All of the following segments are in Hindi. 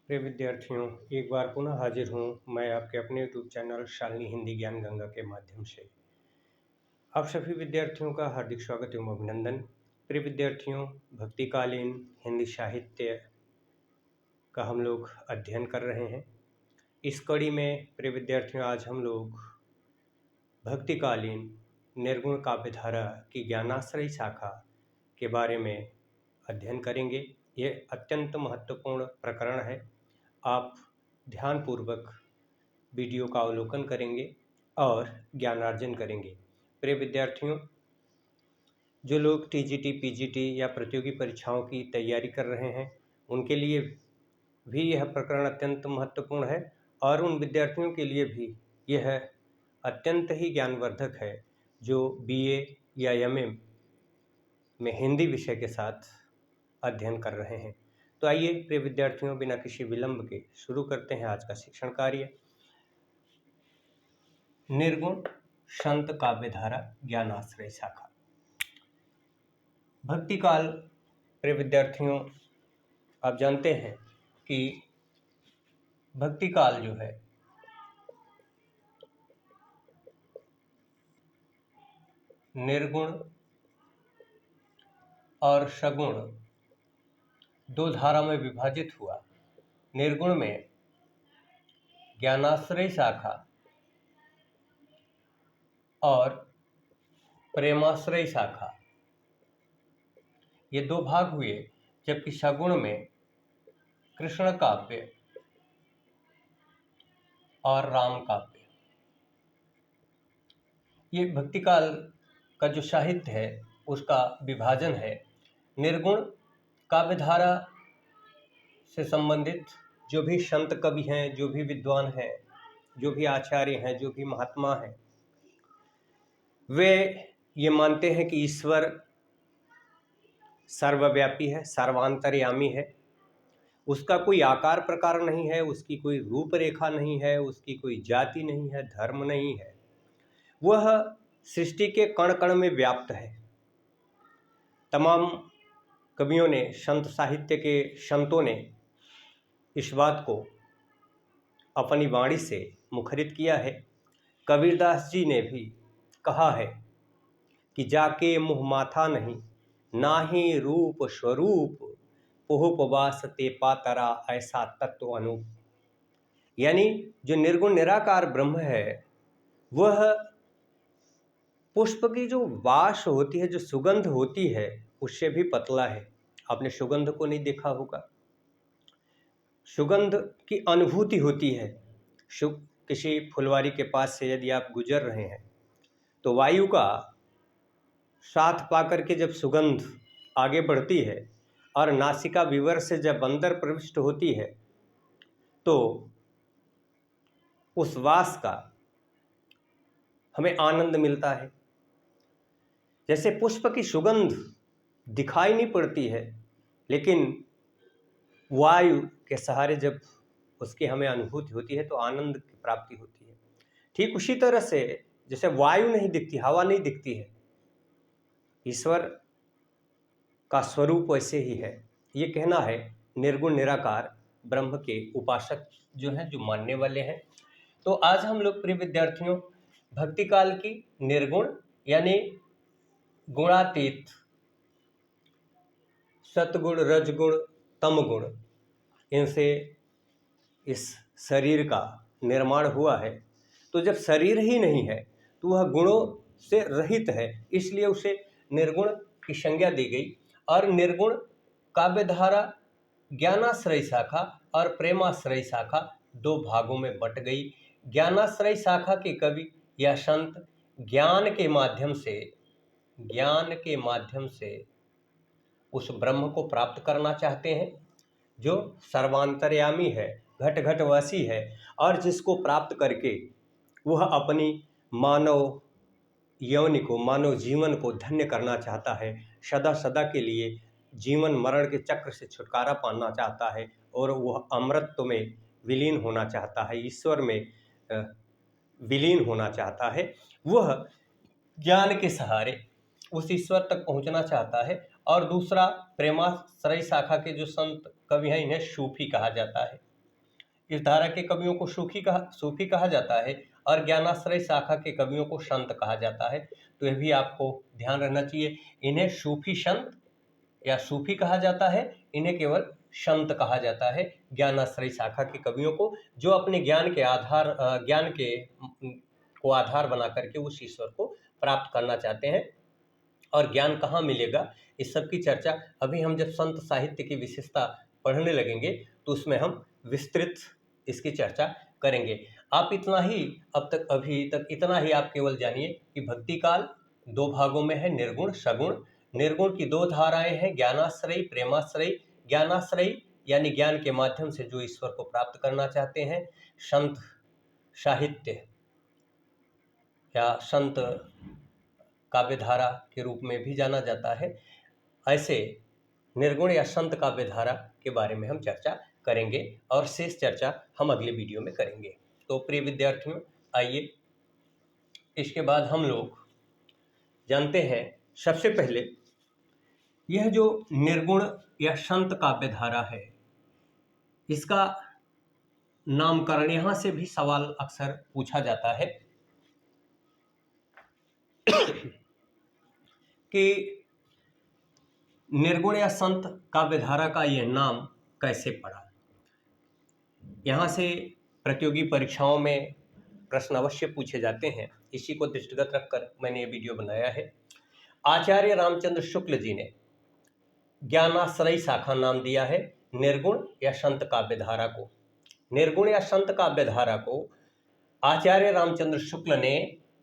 प्रिय विद्यार्थियों, एक बार पुनः हाजिर हूँ मैं आपके अपने यूट्यूब चैनल शालिनी हिंदी ज्ञान गंगा के माध्यम से। आप सभी विद्यार्थियों का हार्दिक स्वागत एवं अभिनंदन। प्रिय विद्यार्थियों, भक्तिकालीन हिंदी साहित्य का हम लोग अध्ययन कर रहे हैं। इस कड़ी में प्रिय विद्यार्थियों आज हम लोग भक्तिकालीन निर्गुण काव्यधारा की ज्ञानाश्रयी शाखा के बारे में अध्ययन करेंगे। ये अत्यंत महत्वपूर्ण प्रकरण है। आप ध्यानपूर्वक वीडियो का अवलोकन करेंगे और ज्ञानार्जन करेंगे। प्रिय विद्यार्थियों, जो लोग टीजीटी, पीजीटी या प्रतियोगी परीक्षाओं की तैयारी कर रहे हैं उनके लिए भी यह प्रकरण अत्यंत महत्वपूर्ण है और उन विद्यार्थियों के लिए भी यह अत्यंत ही ज्ञानवर्धक है जो बीए या एमए में हिंदी विषय के साथ अध्ययन कर रहे हैं। तो आइए प्रिय विद्यार्थियों, बिना किसी विलंब के शुरू करते हैं आज का शिक्षण कार्य। निर्गुण संत काव्यधारा ज्ञानाश्रय शाखा। भक्तिकाल, प्रिय विद्यार्थियों, आप जानते हैं कि भक्तिकाल जो है निर्गुण और सगुण दो धारा में विभाजित हुआ। निर्गुण में ज्ञानाश्रय शाखा और प्रेमाश्रय शाखा, ये दो भाग हुए, जबकि सगुण में कृष्ण काव्य और राम काव्य। ये भक्तिकाल का जो साहित्य है उसका विभाजन है। निर्गुण काव्यधारा से संबंधित जो भी संत कवि हैं, जो भी विद्वान हैं, जो भी आचार्य हैं, जो भी महात्मा हैं, वे ये मानते हैं कि ईश्वर सर्वव्यापी है, सर्वांतर्यामी है। उसका कोई आकार प्रकार नहीं है, उसकी कोई रूपरेखा नहीं है, उसकी कोई जाति नहीं है, धर्म नहीं है। वह सृष्टि के कण कण में व्याप्त है। तमाम कवियों ने, संत साहित्य के संतों ने इस बात को अपनी वाणी से मुखरित किया है। कबीरदास जी ने भी कहा है कि जाके मुँह माथा नहीं, नाही रूप स्वरूप, पोहुपवास ते पातरा, ऐसा तत्व अनूप। यानी जो निर्गुण निराकार ब्रह्म है वह पुष्प की जो वास होती है, जो सुगंध होती है, उससे भी पतला है। आपने सुगंध को नहीं देखा होगा। सुगंध की अनुभूति होती है। किसी फुलवारी के पास से यदि आप गुजर रहे हैं तो वायु का साथ पाकर के जब सुगंध आगे बढ़ती है और नासिका विवर से जब अंदर प्रविष्ट होती है तो उस वास का हमें आनंद मिलता है। जैसे पुष्प की सुगंध दिखाई नहीं पड़ती है, लेकिन वायु के सहारे जब उसकी हमें अनुभूति होती है तो आनंद की प्राप्ति होती है। ठीक उसी तरह से जैसे वायु नहीं दिखती, हवा नहीं दिखती है, ईश्वर का स्वरूप वैसे ही है। ये कहना है निर्गुण निराकार ब्रह्म के उपासक जो हैं, जो मानने वाले हैं। तो आज हम लोग प्रिय विद्यार्थियों भक्तिकाल की निर्गुण यानी गुणातीत सतगुण, रजगुण, तमगुण, इनसे इस शरीर का निर्माण हुआ है। तो जब शरीर ही नहीं है तो वह गुणों से रहित है, इसलिए उसे निर्गुण की संज्ञा दी गई। और निर्गुण काव्यधारा ज्ञानाश्रय शाखा और प्रेमाश्रय शाखा दो भागों में बट गई। ज्ञानाश्रय शाखा के कवि या संत ज्ञान के माध्यम से उस ब्रह्म को प्राप्त करना चाहते हैं जो सर्वांतर्यामी है, घट घटवासी है, और जिसको प्राप्त करके वह अपनी मानव यौनि को, मानव जीवन को धन्य करना चाहता है, सदा सदा के लिए जीवन मरण के चक्र से छुटकारा पाना चाहता है और वह अमृतत्व में विलीन होना चाहता है, ईश्वर में विलीन होना चाहता है। वह ज्ञान के सहारे उस ईश्वर तक पहुंचना चाहता है। और दूसरा प्रेमाश्रय शाखा के जो संत कवि हैं, इन्हें सूफी कहा जाता है। इस धारा के कवियों को सूफी कहा जाता है और ज्ञानाश्रय शाखा के कवियों को संत कहा जाता है। तो यह भी आपको ध्यान रखना चाहिए, इन्हें सूफी संत या सूफी कहा जाता है, इन्हें केवल संत कहा जाता है ज्ञानाश्रय शाखा के कवियों को, जो अपने ज्ञान के को आधार बना करके उस ईश्वर को प्राप्त करना चाहते हैं। और ज्ञान कहाँ मिलेगा, इस सब की चर्चा अभी हम जब संत साहित्य की विशेषता पढ़ने लगेंगे तो उसमें हम विस्तृत इसकी चर्चा करेंगे। आप इतना ही अभी तक इतना ही आप केवल जानिए कि भक्ति काल दो भागों में है, निर्गुण सगुण। निर्गुण की दो धाराएं हैं, ज्ञानाश्रयी प्रेमाश्रयी। ज्ञानाश्रयी यानी ज्ञान के माध्यम से जो ईश्वर को प्राप्त करना चाहते हैं, संत साहित्य या संत काव्यधारा के रूप में भी जाना जाता है। ऐसे निर्गुण या संत काव्यधारा के बारे में हम चर्चा करेंगे और शेष चर्चा हम अगले वीडियो में करेंगे। तो प्रिय विद्यार्थियों, आइए इसके बाद हम लोग जानते हैं, सबसे पहले यह जो निर्गुण या संत काव्यधारा है, इसका नामकरण, यहाँ से भी सवाल अक्सर पूछा जाता है कि निर्गुण या संत काव्यधारा का यह नाम कैसे पड़ा। यहाँ से प्रतियोगी परीक्षाओं में प्रश्न अवश्य पूछे जाते हैं, इसी को दृष्टिगत रखकर मैंने ये वीडियो बनाया है। आचार्य रामचंद्र शुक्ल जी ने ज्ञानाश्रयी शाखा नाम दिया है निर्गुण या संत काव्यधारा को। निर्गुण या संत काव्यधारा को आचार्य रामचंद्र शुक्ल ने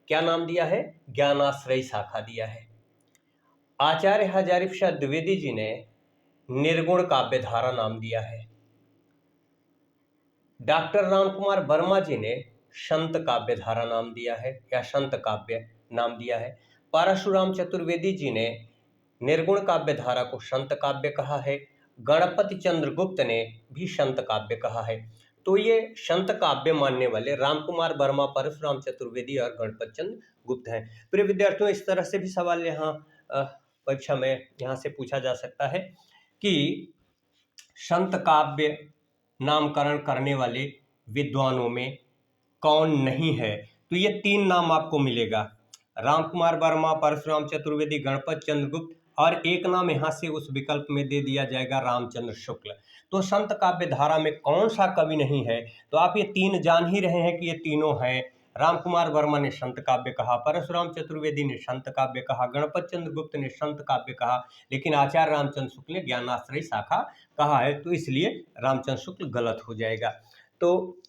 क्या नाम दिया है, ज्ञानाश्रयी शाखा दिया है। आचार्य हजारी प्रसाद द्विवेदी जी ने निर्गुण काव्यधारा नाम दिया है। डॉक्टर रामकुमार वर्मा जी ने संत काव्यधारा नाम दिया है या संत काव्य नाम दिया है। परशुराम चतुर्वेदी जी ने निर्गुण काव्यधारा को संत काव्य कहा है। गणपति चंद्र गुप्त ने भी संत काव्य कहा है। तो ये संत काव्य मानने वाले रामकुमार वर्मा, परशुराम चतुर्वेदी और गणपति चंद्र गुप्त हैं। प्रिय विद्यार्थियों, इस तरह से भी सवाल यहाँ परीक्षा में यहाँ से पूछा जा सकता है कि संत काव्य नामकरण करने वाले विद्वानों में कौन नहीं है। तो ये तीन नाम आपको मिलेगा, रामकुमार वर्मा, परशुराम चतुर्वेदी, गणपति चंद्र गुप्त, और एक नाम यहाँ से उस विकल्प में दे दिया जाएगा रामचंद्र शुक्ल। तो संत काव्य धारा में कौन सा कवि नहीं है, तो आप ये तीन जान ही रहे हैं कि ये तीनों हैं। रामकुमार वर्मा ने संत काव्य कहा, परशुराम चतुर्वेदी ने संत काव्य कहा, गणपति चंद्र गुप्त ने संत काव्य कहा, लेकिन आचार्य रामचंद्र शुक्ल ने ज्ञानाश्रयी शाखा कहा है, तो इसलिए रामचंद्र शुक्ल गलत हो जाएगा। तो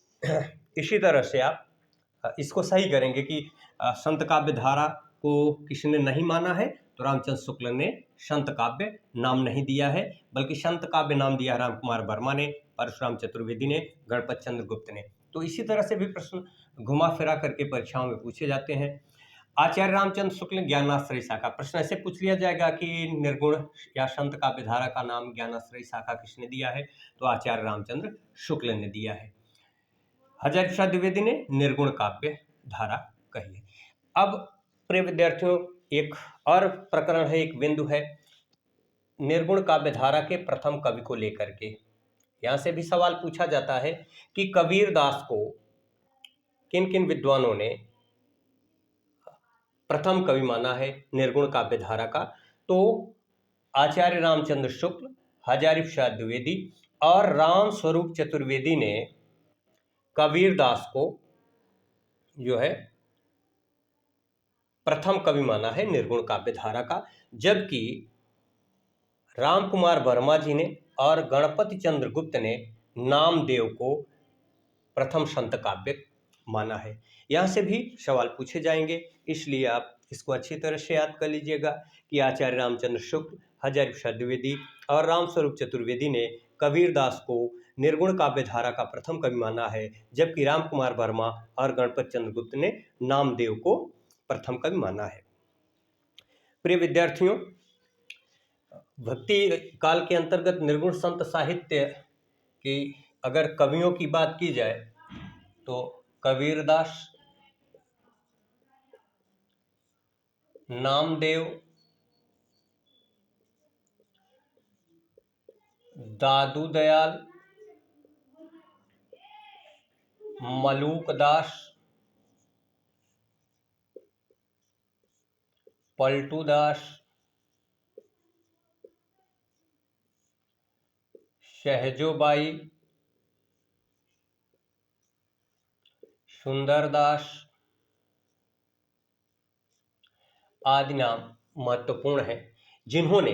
इसी तरह से आप इसको सही करेंगे कि संत काव्य धारा को किसने नहीं माना है, तो रामचंद्र शुक्ल ने संत काव्य नाम नहीं दिया है, बल्कि संत काव्य नाम दिया रामकुमार वर्मा ने, परशुराम चतुर्वेदी ने, गणपति चंद्र गुप्त ने। तो इसी तरह से भी प्रश्न घुमा फिरा करके परीक्षाओं में पूछे जाते हैं। आचार्य रामचंद्र शुक्ल ज्ञानाश्रयी शाखा, प्रश्न ऐसे पूछ लिया जाएगा कि निर्गुण या संत काव्यधारा का नाम ज्ञानाश्रयी शाखा किसने दिया है, तो आचार्य रामचंद्र शुक्ल ने दिया है। हजारी प्रसाद द्विवेदी ने निर्गुण काव्य धारा कही है। अब प्रिय विद्यार्थियों, एक और प्रकरण है, एक बिंदु है निर्गुण काव्य धारा के प्रथम कवि को लेकर के। यहाँ से भी सवाल पूछा जाता है कि कबीर दास को किन किन विद्वानों ने प्रथम कवि माना है निर्गुण काव्य धारा का। तो आचार्य रामचंद्र शुक्ल, हजारी प्रसाद द्विवेदी और राम स्वरूप चतुर्वेदी ने कबीर दास को जो है प्रथम कवि माना है निर्गुण काव्य धारा का, जबकि रामकुमार वर्मा जी ने और गणपति चंद्र गुप्त ने नामदेव को प्रथम संत काव्य माना है। यहाँ से भी सवाल पूछे जाएंगे, इसलिए आप इसको अच्छी तरह से याद कर लीजिएगा कि आचार्य रामचंद्र शुक्ल, हजारी प्रसाद द्विवेदी और रामस्वरूप चतुर्वेदी ने कबीर दास को निर्गुण काव्य धारा का प्रथम कवि माना है, जबकि रामकुमार वर्मा और गणपति चंद्र गुप्त ने नामदेव को प्रथम कवि माना है। प्रिय विद्यार्थियों, भक्ति काल के अंतर्गत निर्गुण संत साहित्य की अगर कवियों की बात की जाए तो कबीरदास, नामदेव, दादू दयाल, मलूकदास, पलटूदास, शहजोबाई, सुंदरदास आदि नाम महत्वपूर्ण हैं, जिन्होंने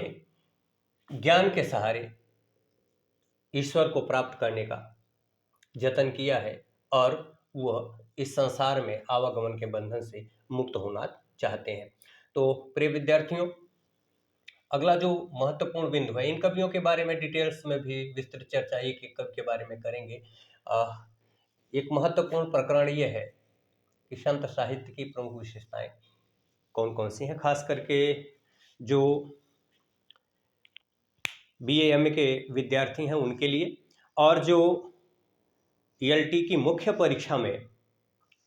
ज्ञान के सहारे ईश्वर को प्राप्त करने का जतन किया है और वह इस संसार में आवागमन के बंधन से मुक्त होना चाहते हैं। तो प्रिय विद्यार्थियों, अगला जो महत्वपूर्ण बिंदु है, इन कवियों के बारे में डिटेल्स में भी विस्तृत चर्चा एक एक कवि के बारे में करेंगे। एक महत्वपूर्ण प्रकरण यह है कि संत साहित्य की प्रमुख विशेषताएं कौन कौन सी हैं, खास करके जो BA MA के विद्यार्थी हैं उनके लिए, और जो ELT की मुख्य परीक्षा में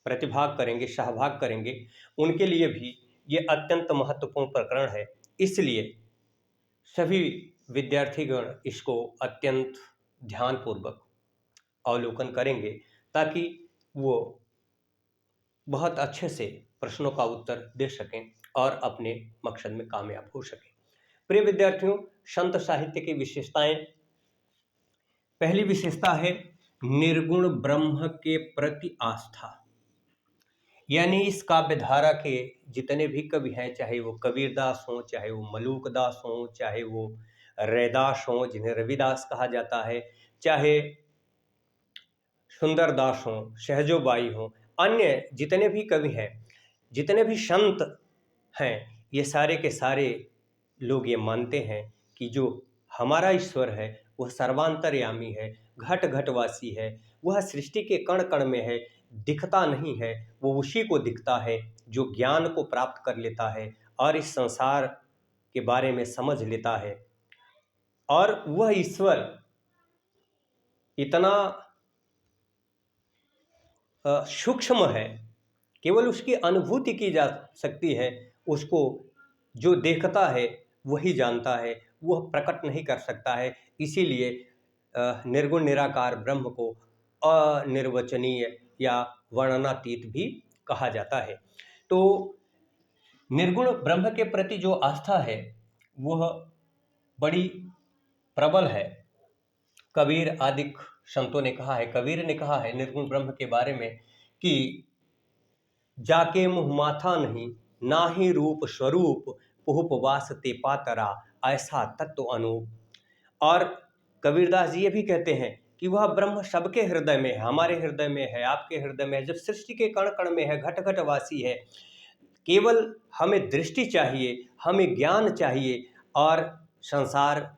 प्रतिभाग करेंगे, सहभाग करेंगे, उनके लिए भी ये अत्यंत महत्वपूर्ण प्रकरण है। इसलिए सभी विद्यार्थीगण इसको अत्यंत ध्यानपूर्वक अवलोकन करेंगे ताकि वो बहुत अच्छे से प्रश्नों का उत्तर दे सकें और अपने मकसद में कामयाब हो सकें। प्रिय विद्यार्थियों, संत साहित्य की विशेषताएं, पहली विशेषता है निर्गुण ब्रह्म के प्रति आस्था। यानी इस काव्य धारा के जितने भी कवि हैं, चाहे वो कबीरदास हों, चाहे वो मलूकदास हों, चाहे वो रैदास हों जिन्हें रविदास कहा जाता है, चाहे सुंदरदास हों, शहजोबाई हों, अन्य जितने भी कवि हैं, जितने भी संत हैं, ये सारे के सारे लोग ये मानते हैं कि जो हमारा ईश्वर है वह सर्वांतर्यामी है, घट घटवासी है, वह सृष्टि के कण कण में है, दिखता नहीं है, वो उसी को दिखता है जो ज्ञान को प्राप्त कर लेता है और इस संसार के बारे में समझ लेता है। और वह ईश्वर इतना सूक्ष्म है, केवल उसकी अनुभूति की जा सकती है, उसको जो देखता है वही जानता है, वह प्रकट नहीं कर सकता है। इसीलिए निर्गुण निराकार ब्रह्म को अनिर्वचनीय या वर्णनातीत भी कहा जाता है। तो निर्गुण ब्रह्म के प्रति जो आस्था है वह बड़ी प्रबल है। कबीर आदि संतों ने कहा है, कबीर ने कहा है निर्गुण ब्रह्म के बारे में कि जाके मुँह माथा नहीं, ना ही रूप स्वरूप, पुहुपवास ते पातरा, ऐसा तत्व अनूप। और कबीरदास जी ये भी कहते हैं कि वह ब्रह्म सबके हृदय में है, हमारे हृदय में है, आपके हृदय में है, जब सृष्टि के कण कण में है, घट घटवासी है। केवल हमें दृष्टि चाहिए, हमें ज्ञान चाहिए, और संसार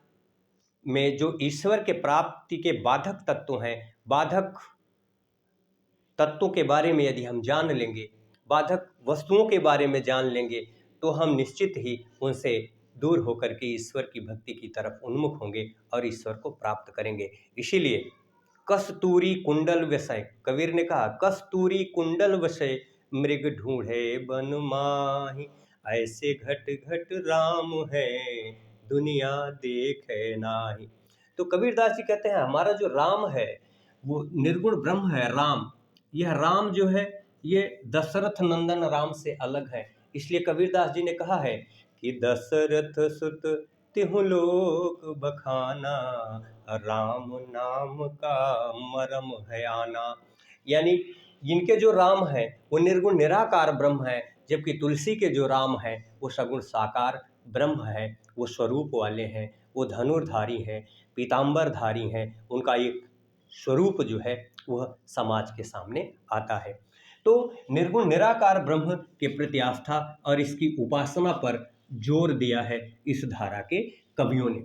में जो ईश्वर के प्राप्ति के बाधक तत्व हैं, बाधक तत्वों के बारे में यदि हम जान लेंगे, बाधक वस्तुओं के बारे में जान लेंगे, तो हम निश्चित ही उनसे दूर होकर के ईश्वर की भक्ति की तरफ उन्मुख होंगे और ईश्वर को प्राप्त करेंगे। इसीलिए कस्तूरी कुंडल विषय, कबीर ने कहा कस्तूरी कुंडल विषय, मृग ढूंढे बन माही, ऐसे घट घट राम है, दुनिया देखे नाही। तो कबीरदास जी कहते हैं हमारा जो राम है वो निर्गुण ब्रह्म है। राम, यह राम जो है ये दशरथ नंदन राम से अलग है। इसलिए कबीरदास जी ने कहा है कि दशरथ सुत तिहु लोक बखाना, राम नाम का मरम है आना। यानी इनके जो राम है वो निर्गुण निराकार ब्रह्म है, जबकि तुलसी के जो राम है वो सगुण साकार ब्रह्म है, वो स्वरूप वाले हैं, वो धनुर्धारी हैं, पीताम्बरधारी हैं, उनका एक स्वरूप जो है वह समाज के सामने आता है। तो निर्गुण निराकार ब्रह्म के प्रति आस्था और इसकी उपासना पर जोर दिया है इस धारा के कवियों ने,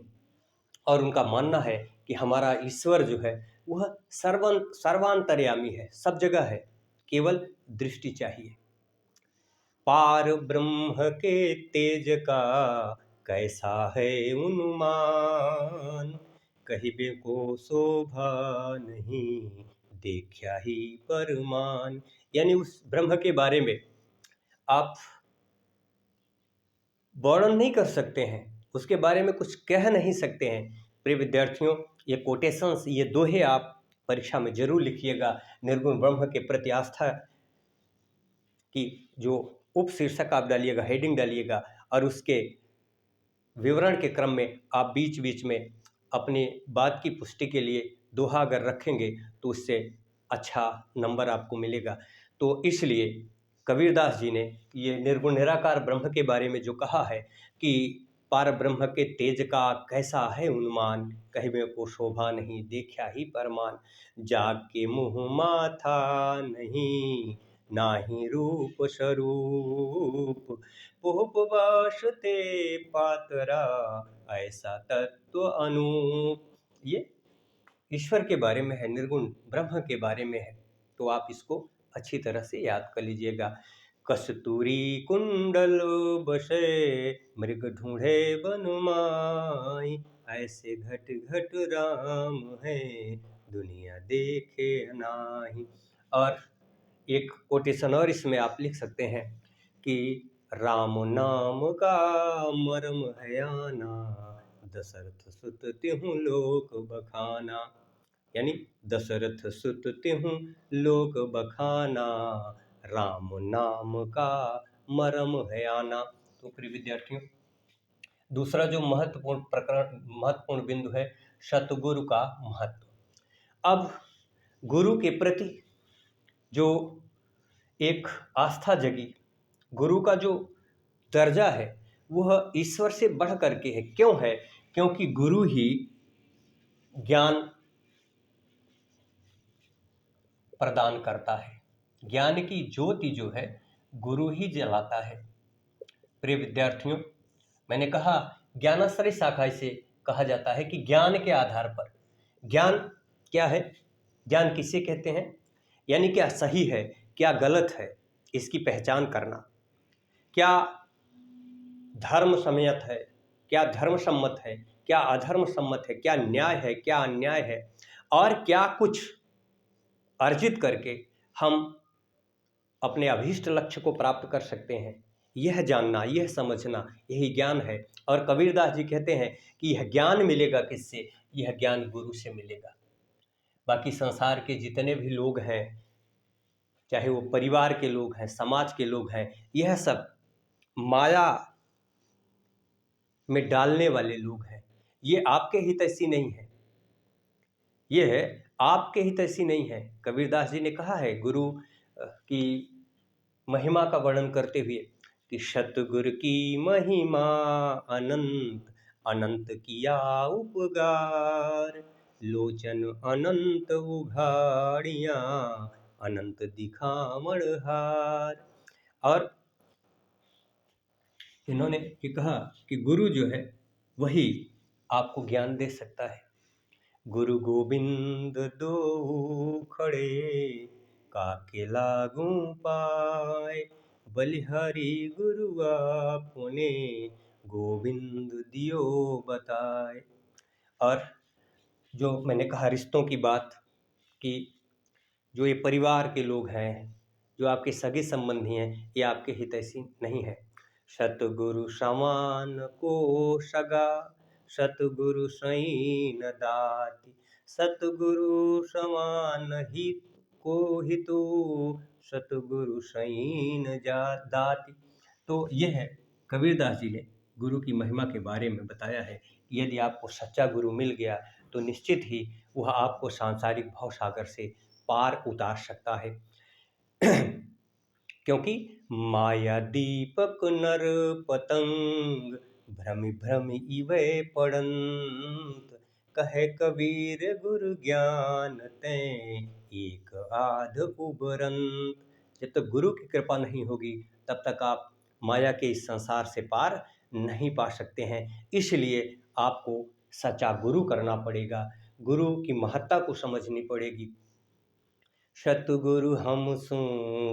और उनका मानना है कि हमारा ईश्वर जो है वह सर्वांतर्यामी है, सब जगह है, केवल दृष्टि चाहिए। पार ब्रह्म के तेज का कैसा है उन्मान, कहिबे को शोभा नहीं, देखा ही परमान। यानी उस ब्रह्म के बारे में आप वर्णन नहीं कर सकते हैं, उसके बारे में कुछ कह नहीं सकते हैं। प्रिय विद्यार्थियों, ये कोटेशंस, ये दोहे आप परीक्षा में जरूर लिखिएगा। निर्गुण ब्रह्म के प्रति आस्था की जो उपशीर्षक आप डालिएगा, हेडिंग डालिएगा, और उसके विवरण के क्रम में आप बीच बीच में अपनी बात की पुष्टि के लिए दोहा अगर रखेंगे तो उससे अच्छा नंबर आपको मिलेगा। तो इसलिए कबीरदास जी ने ये निर्गुण निराकार ब्रह्म के बारे में जो कहा है कि पार ब्रह्म के तेज का कैसा है उन्मान, कहवे को शोभा नहीं देखा ही परमान, जाग के मुँह माथा नहीं नाही रूप स्वरूप, उपवास ते पातरा ऐसा तत्व अनूप। ये ईश्वर के बारे में है, निर्गुण ब्रह्म के बारे में है। तो आप इसको अच्छी तरह से याद कर लीजिएगा। कस्तूरी कुंडल बसे मृग ढूंढे बन माई, ऐसे घट घट राम है दुनिया देखे नाही। और एक कोटेशन और इसमें आप लिख सकते हैं कि राम नाम का मरम है आना, दशरथ सुत तिहु लोक बखाना। यानी दशरथ सुत तिहु लोक बखाना, राम नाम का मरम है आना। तो प्रिय विद्यार्थियों, दूसरा जो महत्वपूर्ण बिंदु है, सतगुरु का महत्व। अब गुरु के प्रति जो एक आस्था जगी, गुरु का जो दर्जा है वह ईश्वर से बढ़ करके है। क्यों है? क्योंकि गुरु ही ज्ञान प्रदान करता है। ज्ञान की ज्योति जो है गुरु ही जलाता है। प्रिय विद्यार्थियों, मैंने कहा ज्ञानाश्रय शाखा से कहा जाता है कि ज्ञान के आधार पर, ज्ञान क्या है, ज्ञान किसे कहते हैं, यानी क्या सही है क्या गलत है इसकी पहचान करना, क्या धर्म सम्मत है क्या धर्म सम्मत है, क्या अधर्म सम्मत है, क्या न्याय है क्या अन्याय है, और क्या कुछ अर्जित करके हम अपने अभीष्ट लक्ष्य को प्राप्त कर सकते हैं। यह जानना, यह समझना, यही ज्ञान है। और कबीरदास जी कहते हैं कि यह ज्ञान मिलेगा किससे? यह ज्ञान गुरु से मिलेगा। बाकी संसार के जितने भी लोग हैं, चाहे वो परिवार के लोग हैं, समाज के लोग हैं, यह सब माया में डालने वाले लोग हैं। ये आपके हितैषी नहीं है, ये है आपके हितैषी नहीं है। कबीरदास जी ने कहा है गुरु की महिमा का वर्णन करते हुए कि सतगुरु की महिमा अनंत, अनंत किया उपगार, लोचन अनंत उघाड़ियाँ, अनंत दिखावण हार। और इन्होंने ये कहा कि गुरु जो है वही आपको ज्ञान दे सकता है। गुरु गोविंद दो खड़े, काके लागू पाए, बलिहारी गुरु आपने, गोविंद दियो बताए। और जो मैंने कहा रिश्तों की बात, कि जो ये परिवार के लोग हैं, जो आपके सगे संबंधी हैं, ये आपके हितैषी नहीं है। सतगुरु समान को सगा, सतगुरु सैन दाति, सतगुरु समान हित को हितु, सतगुरु सैन दाति। तो यह है कबीरदास जी ने गुरु की महिमा के बारे में बताया है कि यदि आपको सच्चा गुरु मिल गया तो निश्चित ही वह आपको सांसारिक भवसागर से पार उतार सकता है। क्योंकि माया दीपक नर पतंग, भ्रमि भ्रमि इवै पड़ंत, कहे कबीर गुरु ज्ञान तैं, एक आध उबरंत। जब तक गुरु की कृपा नहीं होगी तब तक आप माया के इस संसार से पार नहीं पा सकते हैं। इसलिए आपको सच्चा गुरु करना पड़ेगा, गुरु की महत्ता को समझनी पड़ेगी। सतगुरु हम सु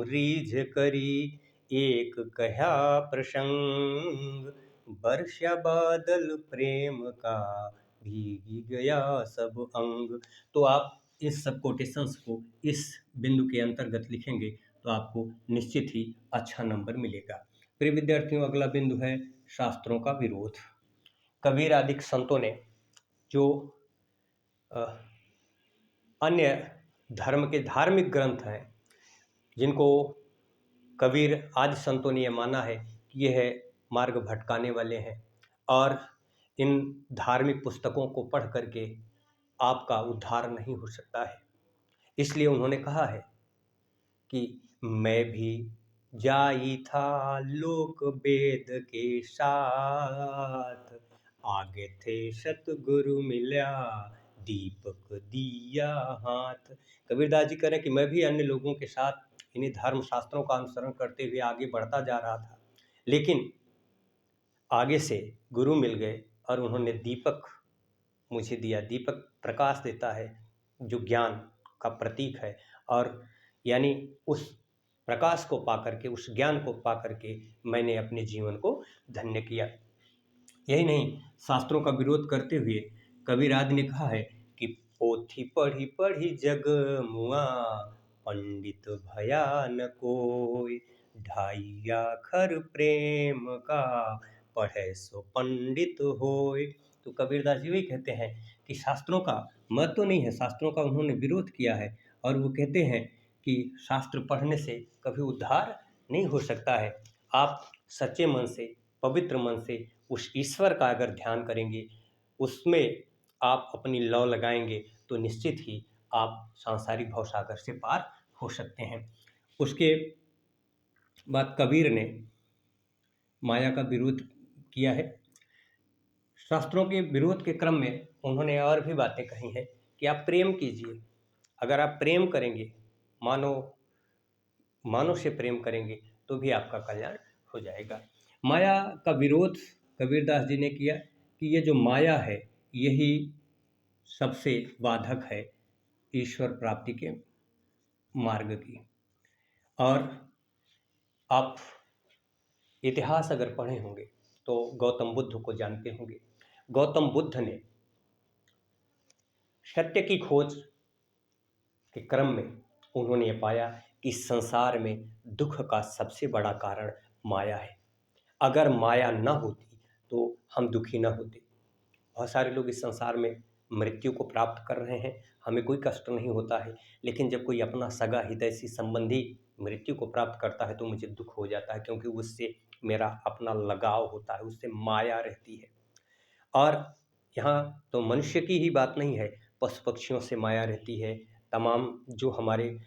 रीझ करी, एक कहा प्रसंग, वर्षा बादल प्रेम का, भीगी गया सब अंग। तो आप इस सब कोटेशंस को इस बिंदु के अंतर्गत लिखेंगे तो आपको निश्चित ही अच्छा नंबर मिलेगा। प्रिय विद्यार्थियों, अगला बिंदु है शास्त्रों का विरोध। कबीर आदि संतों ने जो अन्य धर्म के धार्मिक ग्रंथ हैं, जिनको कबीर आदि संतों ने यह माना है कि यह मार्ग भटकाने वाले हैं, और इन धार्मिक पुस्तकों को पढ़ करके आपका उद्धार नहीं हो सकता है। इसलिए उन्होंने कहा है कि मैं भी जाई था लोक वेद के साथ, आगे थे सतगुरु मिल्या दीपक दिया हाथ। कबीरदास जी कह रहे हैं कि मैं भी अन्य लोगों के साथ इन्हीं धर्म शास्त्रों का अनुसरण करते हुए आगे बढ़ता जा रहा था, लेकिन आगे से गुरु मिल गए और उन्होंने दीपक मुझे दिया। दीपक प्रकाश देता है, जो ज्ञान का प्रतीक है, और यानी उस प्रकाश को पा करके, उस ज्ञान को पा करके मैंने अपने जीवन को धन्य किया। यही नहीं, शास्त्रों का विरोध करते हुए कबीरदास ने कहा है कि पोथी पढ़ी पढ़ी जग मुआ, पंडित भया न कोई, ढाई आखर प्रेम का, पढ़े सो पंडित होय। तो कबीरदास जी वही कहते हैं कि शास्त्रों का महत्व नहीं है, शास्त्रों का उन्होंने विरोध किया है, और वो कहते हैं कि शास्त्र पढ़ने से कभी उद्धार नहीं हो सकता है। आप सच्चे मन से, पवित्र मन से उस ईश्वर का अगर ध्यान करेंगे, उसमें आप अपनी लौ लगाएंगे, तो निश्चित ही आप सांसारिक भवसागर से पार हो सकते हैं। उसके बाद कबीर ने माया का विरोध किया है। शास्त्रों के विरोध के क्रम में उन्होंने और भी बातें कही हैं कि आप प्रेम कीजिए। अगर आप प्रेम करेंगे, मानव से प्रेम करेंगे, तो भी आपका कल्याण हो जाएगा। माया का विरोध कबीरदास जी ने किया कि ये जो माया है, यही सबसे बाधक है ईश्वर प्राप्ति के मार्ग की। और आप इतिहास अगर पढ़े होंगे तो गौतम बुद्ध को जानते होंगे। गौतम बुद्ध ने सत्य की खोज के क्रम में उन्होंने ये पाया कि संसार में दुख का सबसे बड़ा कारण माया है। अगर माया न होती तो हम दुखी न होते। बहुत सारे लोग इस संसार में मृत्यु को प्राप्त कर रहे हैं, हमें कोई कष्ट नहीं होता है, लेकिन जब कोई अपना सगा हितैषी संबंधी मृत्यु को प्राप्त करता है तो मुझे दुख हो जाता है, क्योंकि उससे मेरा अपना लगाव होता है, उससे माया रहती है। और यहाँ तो मनुष्य की ही बात नहीं है, पशु पक्षियों से माया रहती है, तमाम जो हमारे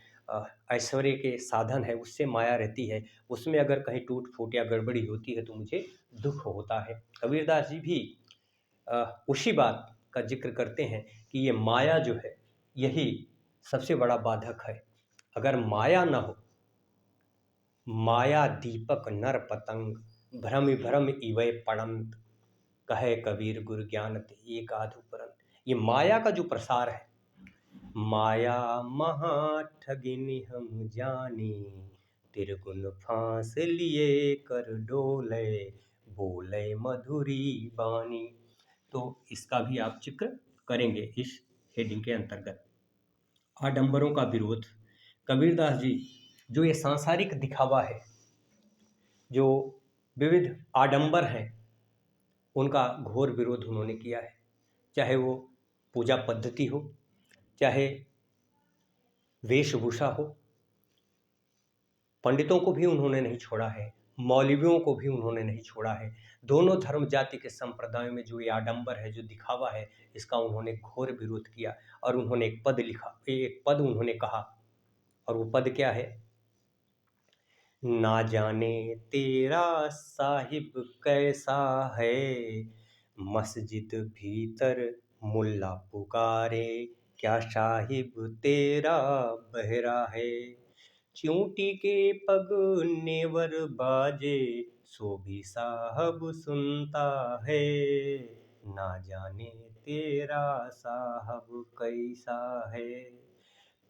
ऐश्वर्य के साधन है उससे माया रहती है। उसमें अगर कहीं टूट फूट या गड़बड़ी होती है तो मुझे दुख होता है। कबीरदास जी भी उसी बात का जिक्र करते हैं कि ये माया जो है, यही सबसे बड़ा बाधक है। अगर माया न हो, माया दीपक नर पतंग, भ्रम भ्रम इवै पड़ंत, कहे कबीर गुरु ज्ञान ते एक आधु परंत। ये माया का जो प्रसार है, माया महा ठगिनी हम जानी, तिरगुन फांस लिए कर डोले, बोले मधुरी बानी। तो इसका भी आप जिक्र करेंगे इस हेडिंग के अंतर्गत। आडंबरों का विरोध। कबीरदास जी जो ये सांसारिक दिखावा है, जो विविध आडंबर हैं, उनका घोर विरोध उन्होंने किया है। चाहे वो पूजा पद्धति हो, चाहे वेशभूषा हो, पंडितों को भी उन्होंने नहीं छोड़ा है, मौलवियों को भी उन्होंने नहीं छोड़ा है। दोनों धर्म जाति के संप्रदायों में जो ये आडंबर है, जो दिखावा है, इसका उन्होंने घोर विरोध किया। और उन्होंने एक पद लिखा, एक पद उन्होंने कहा, और वो पद क्या है? ना जाने तेरा साहिब कैसा है, मस्जिद भीतर मुल्ला पुकारे, क्या साहिब तेरा बहरा है, चूंटी के पग नेवर बाजे, सो भी साहब सुनता है, ना जाने तेरा साहब कैसा है।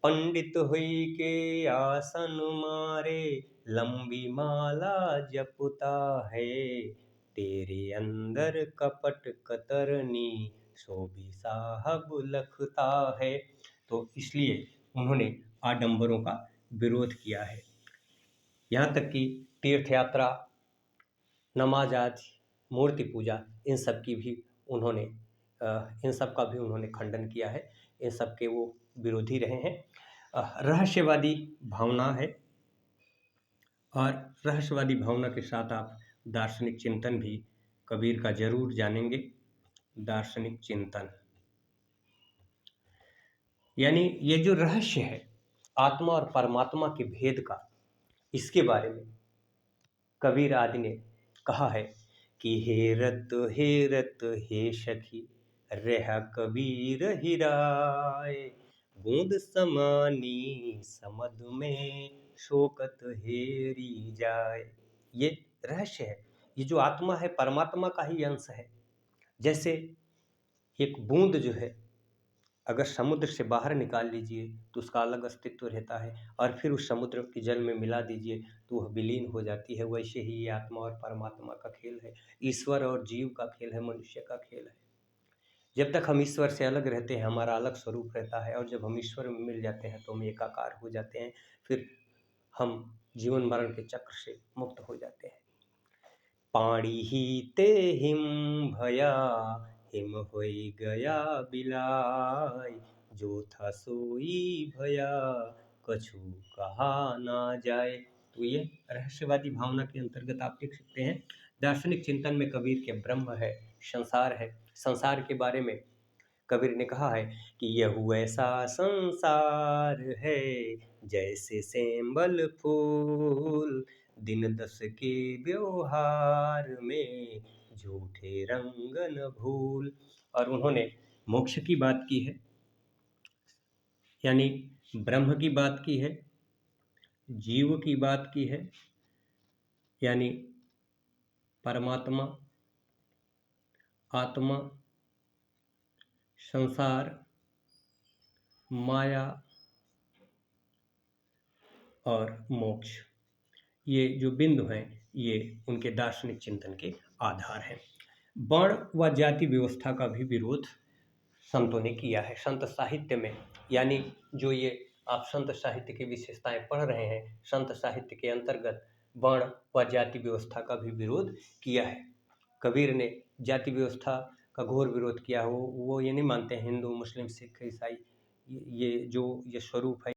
पंडित हुई के आसन मारे, लंबी माला जपता है, तेरे अंदर कपट कतरनी, सो भी साहब लखता है। तो इसलिए उन्होंने आडंबरों का विरोध किया है। यहाँ तक कि तीर्थ यात्रा, नमाज आदि, मूर्ति पूजा, इन सब की भी उन्होंने इन सब का भी उन्होंने खंडन किया है। इन सब के वो विरोधी रहे हैं। रहस्यवादी भावना है, और रहस्यवादी भावना के साथ आप दार्शनिक चिंतन भी कबीर का जरूर जानेंगे। दार्शनिक चिंतन यानी ये जो रहस्य है आत्मा और परमात्मा के भेद का, इसके बारे में कबीर आदि ने कहा है कि हेरत हे सखी रह कबीर हिराए, बूंद समानी समद में शोकत हेरी जाए। ये रहस्य है। ये जो आत्मा है परमात्मा का ही अंश है। जैसे एक बूंद जो है अगर समुद्र से बाहर निकाल लीजिए तो उसका अलग अस्तित्व रहता है, और फिर उस समुद्र के जल में मिला दीजिए तो वह विलीन हो जाती है। वैसे ही ये आत्मा और परमात्मा का खेल है, ईश्वर और जीव का खेल है, मनुष्य का खेल है। जब तक हम ईश्वर से अलग रहते हैं हमारा अलग स्वरूप रहता है, और जब हम ईश्वर में मिल जाते हैं तो हम एकाकार हो जाते हैं। फिर हम जीवन मरण के चक्र से मुक्त हो जाते हैं। पाणी ही ते हिम भया, हिम होई गया बिलाय, जो था सोई भया कछु कहा ना जाए। तो ये रहस्यवादी भावना के अंतर्गत आप देख सकते हैं। दार्शनिक चिंतन में कबीर के ब्रह्म है, संसार है। संसार के बारे में कबीर ने कहा है कि यह ऐसा संसार है जैसे सेंबल फूल, दिन दस के व्यवहार में झूठे रंग न भूल। और उन्होंने मोक्ष की बात की है, यानी ब्रह्म की बात की है, जीव की बात की है, यानी परमात्मा, आत्मा, संसार, माया और मोक्ष। ये जो बिंदु हैं ये उनके दार्शनिक चिंतन के आधार हैं। वर्ण व जाति व्यवस्था का भी विरोध संतों ने किया है संत साहित्य में। यानी जो ये आप संत साहित्य की विशेषताएं पढ़ रहे हैं, संत साहित्य के अंतर्गत वर्ण व जाति व्यवस्था का भी विरोध किया है। कबीर ने जाति व्यवस्था का घोर विरोध किया। वो ये नहीं मानते हैं हिंदू, मुस्लिम, सिख, ईसाई ये जो ये स्वरूप है